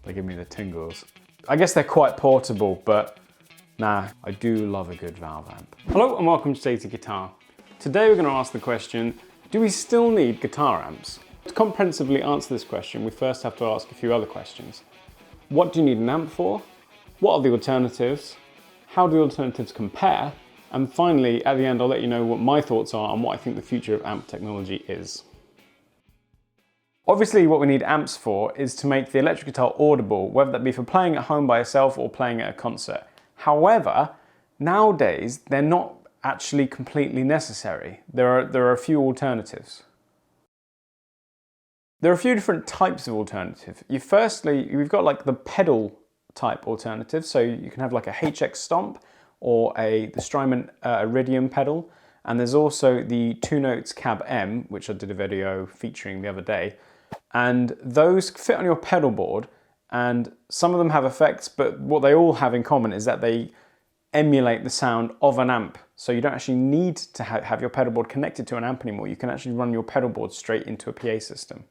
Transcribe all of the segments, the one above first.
They give me the tingles. I guess they're quite portable, but nah, I do love a good valve amp. Hello and welcome to Data Guitar. Today we're going to ask the question, do we still need guitar amps? To comprehensively answer this question, we first have to ask a few other questions. What do you need an amp for? What are the alternatives? How do the alternatives compare? And finally, at the end, I'll let you know what my thoughts are on what I think the future of amp technology is. Obviously, what we need amps for is to make the electric guitar audible, whether that be for playing at home by yourself or playing at a concert. However, nowadays, they're not actually completely necessary. There are a few alternatives. There are a few different types of alternative. Firstly, we've got like the pedal type alternative. So you can have like a HX Stomp or the Strymon Iridium pedal. And there's also the Two Notes Cab M, which I did a video featuring the other day. And those fit on your pedal board, and some of them have effects, but what they all have in common is that they emulate the sound of an amp. So you don't actually need to have your pedal board connected to an amp anymore. You can actually run your pedal board straight into a PA system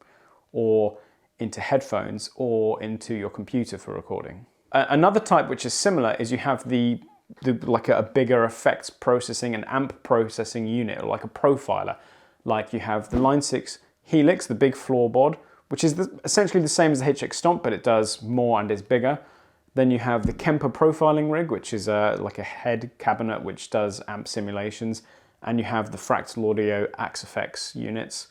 or into headphones or into your computer for recording. Another type which is similar is you have like a bigger effects processing and amp processing unit, or like a profiler. Like you have the Line 6 Helix, the big floorboard, which is essentially the same as the HX Stomp, but it does more and is bigger. Then you have the Kemper profiling rig, which is like a head cabinet which does amp simulations. And you have the Fractal Audio Axe-Fx units.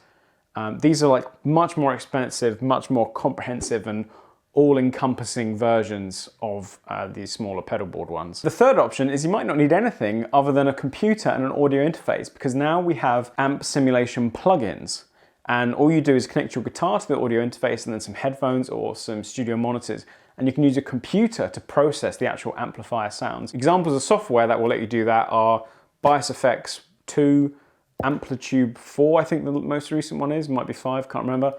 These are like much more expensive, much more comprehensive and all-encompassing versions of these smaller pedal board ones. The third option is you might not need anything other than a computer and an audio interface, because now we have amp simulation plugins. And all you do is connect your guitar to the audio interface and then some headphones or some studio monitors. And you can use a computer to process the actual amplifier sounds. Examples of software that will let you do that are Bias FX 2, Amplitude 4, I think the most recent one is, might be 5, can't remember.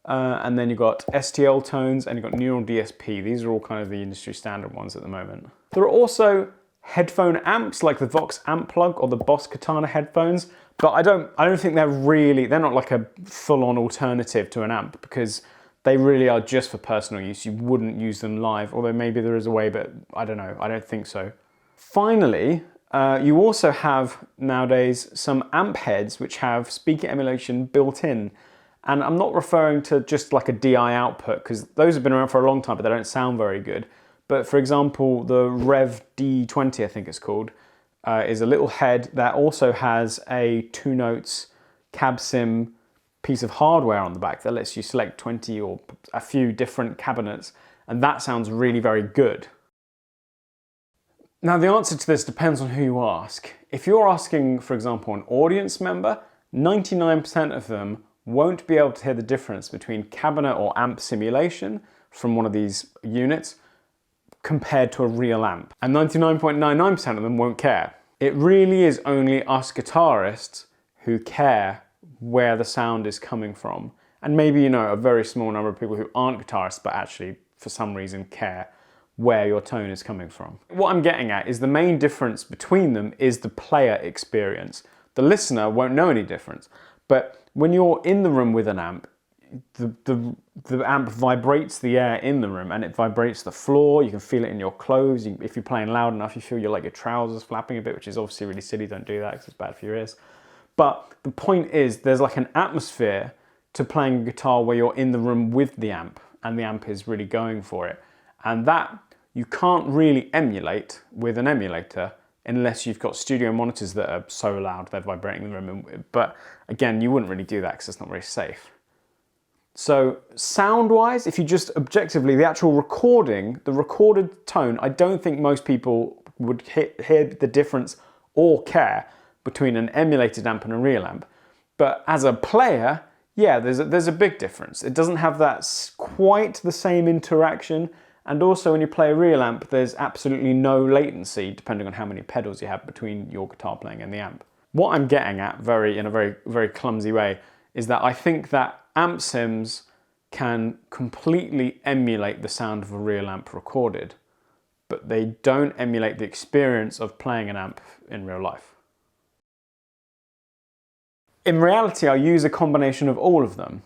And then you've got STL Tones and you've got Neural DSP. These are all kind of the industry standard ones at the moment. There are also headphone amps like the Vox Amp Plug or the Boss Katana headphones, but I don't think they're not like a full-on alternative to an amp, because they really are just for personal use. You wouldn't use them live, although maybe there is a way, but I don't know, I don't think so. Finally, you also have nowadays some amp heads which have speaker emulation built in. And I'm not referring to just like a DI output, because those have been around for a long time, but they don't sound very good. But for example, the Rev D20, I think it's called, is a little head that also has a Two Notes Cab Sim piece of hardware on the back that lets you select 20 or a few different cabinets, and that sounds really very good. Now the answer to this depends on who you ask. If you're asking, for example, an audience member, 99% of them won't be able to hear the difference between cabinet or amp simulation from one of these units compared to a real amp. And 99.99% of them won't care. It really is only us guitarists who care where the sound is coming from. And maybe, a very small number of people who aren't guitarists but actually for some reason care where your tone is coming from. What I'm getting at is the main difference between them is the player experience. The listener won't know any difference. But when you're in the room with an amp, the amp vibrates the air in the room, and it vibrates the floor. You can feel it in your clothes. If you're playing loud enough, you feel your trousers flapping a bit, which is obviously really silly. Don't do that because it's bad for your ears. But the point is, there's like an atmosphere to playing a guitar where you're in the room with the amp, and the amp is really going for it. And that you can't really emulate with an emulator unless you've got studio monitors that are so loud they're vibrating the room. But again, you wouldn't really do that because it's not very safe. So sound-wise, if you just objectively, the actual recording, the recorded tone, I don't think most people would hear the difference or care between an emulated amp and a real amp. But as a player, yeah, there's a big difference. It doesn't have that quite the same interaction. And also when you play a real amp, there's absolutely no latency depending on how many pedals you have between your guitar playing and the amp. What I'm getting at in a very, very clumsy way is that I think that amp sims can completely emulate the sound of a real amp recorded, but they don't emulate the experience of playing an amp in real life. In reality, I use a combination of all of them.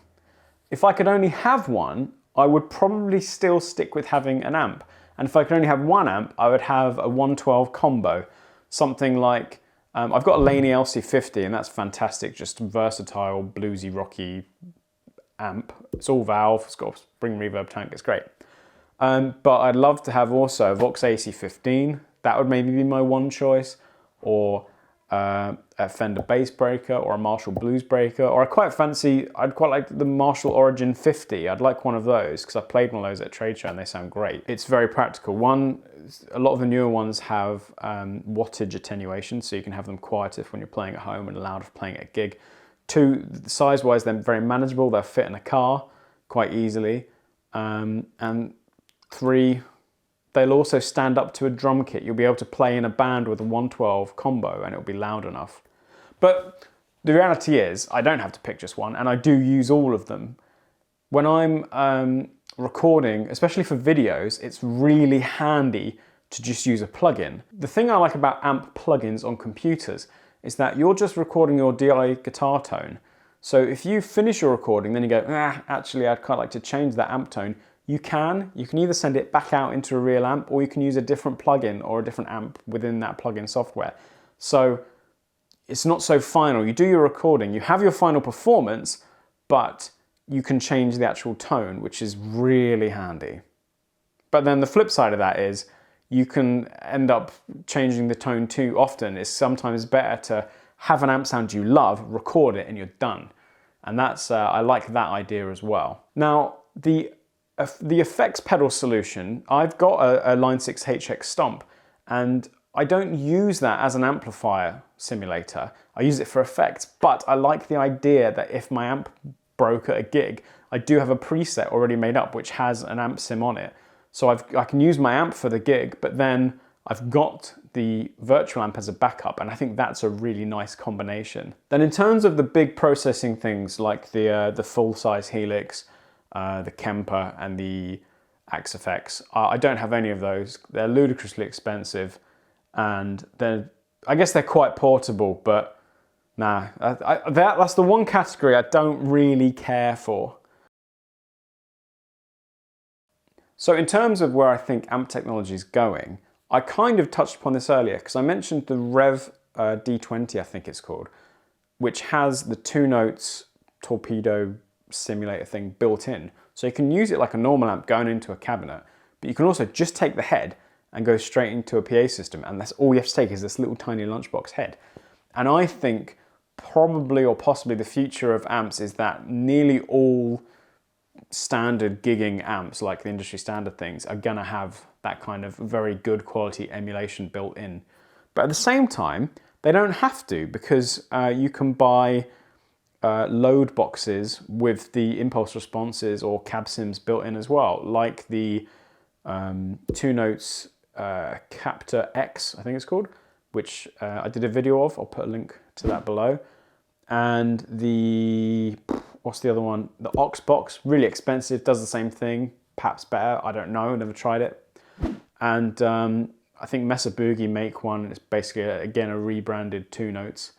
If I could only have one, I would probably still stick with having an amp. And if I could only have one amp, I would have a 112 combo. Something like, I've got a Laney LC50 and that's fantastic, just versatile, bluesy, rocky amp. It's all valve, it's got a spring reverb tank, it's great. But I'd love to have also a Vox AC15. That would maybe be my one choice, or a Fender Bass Breaker, or a Marshall Blues Breaker, or I'd quite like the Marshall Origin 50. I'd like one of those because I played one of those at a trade show and they sound great. It's very practical. One, a lot of the newer ones have wattage attenuation, so you can have them quieter when you're playing at home and louder for playing at a gig. Two, size-wise, they're very manageable. They'll fit in a car quite easily. And three, they'll also stand up to a drum kit. You'll be able to play in a band with a 112 combo and it'll be loud enough. But the reality is, I don't have to pick just one, and I do use all of them. When I'm recording, especially for videos, it's really handy to just use a plugin. The thing I like about amp plugins on computers is that you're just recording your DI guitar tone. So if you finish your recording, then you go, actually I'd quite like to change that amp tone. You can either send it back out into a real amp, or you can use a different plugin or a different amp within that plugin software. So it's not so final. You do your recording, you have your final performance, but you can change the actual tone, which is really handy. But then the flip side of that is you can end up changing the tone too often. It's sometimes better to have an amp sound you love, record it, and you're done. And that's, I like that idea as well. Now, the effects pedal solution, I've got a Line 6 HX Stomp, and I don't use that as an amplifier simulator. I use it for effects, but I like the idea that if my amp broke at a gig, I do have a preset already made up which has an amp sim on it. So I can use my amp for the gig, but then I've got the virtual amp as a backup, and I think that's a really nice combination. Then in terms of the big processing things like the full-size Helix, the Kemper and the Axe-Fx, I don't have any of those. They're ludicrously expensive, and I guess they're quite portable, but nah, that's the one category I don't really care for. So in terms of where I think amp technology is going, I kind of touched upon this earlier because I mentioned the Rev D20, I think it's called, which has the 2 notes torpedo simulator thing built in. So you can use it like a normal amp going into a cabinet, but you can also just take the head and go straight into a PA system, and that's all you have to take is this little tiny lunchbox head. And I think probably or possibly the future of amps is that nearly all standard gigging amps, like the industry standard things, are gonna have that kind of very good quality emulation built in. But at the same time, they don't have to, because you can buy load boxes with the impulse responses or cab sims built in as well, like the 2 Notes Captor X, I think it's called, which I did a video of. I'll put a link to that below. And the, what's the other one? The Oxbox, really expensive, does the same thing, perhaps better, I don't know, never tried it. And I think Mesa Boogie make one, it's basically, again, a rebranded 2 Notes.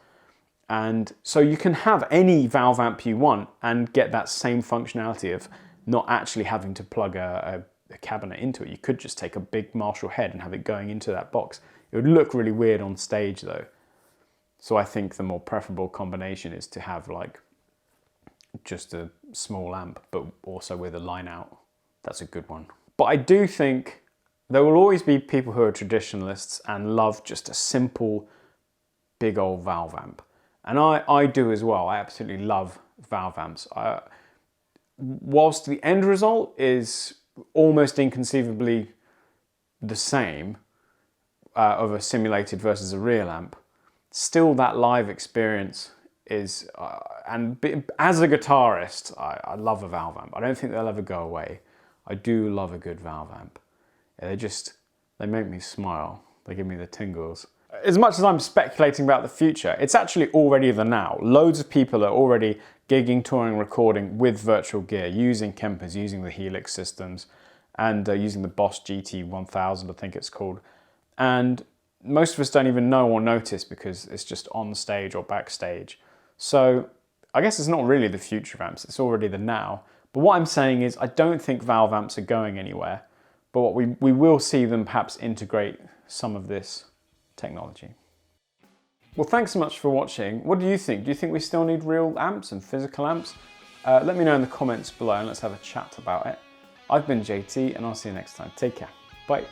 And so you can have any valve amp you want and get that same functionality of not actually having to plug a cabinet into it. You could just take a big Marshall head and have it going into that box. It would look really weird on stage though. So I think the more preferable combination is to have like just a small amp, but also with a line out. That's a good one. But I do think there will always be people who are traditionalists and love just a simple, big old valve amp. And I do as well. I absolutely love valve amps. Whilst the end result is almost inconceivably the same of a simulated versus a real amp, still that live experience is, and as a guitarist, I love a valve amp. I don't think they'll ever go away. I do love a good valve amp. They make me smile. They give me the tingles. As much as I'm speculating about the future, it's actually already the now. Loads of people are already gigging, touring, recording with virtual gear, using Kempers, using the Helix systems, and using the Boss GT1000, I think it's called. And most of us don't even know or notice because it's just on stage or backstage. So I guess it's not really the future of amps, it's already the now. But what I'm saying is I don't think valve amps are going anywhere, but what we will see them perhaps integrate some of this technology. Well, thanks so much for watching. What do you think? Do you think we still need real amps and physical amps? Let me know in the comments below and let's have a chat about it. I've been JT and I'll see you next time. Take care. Bye.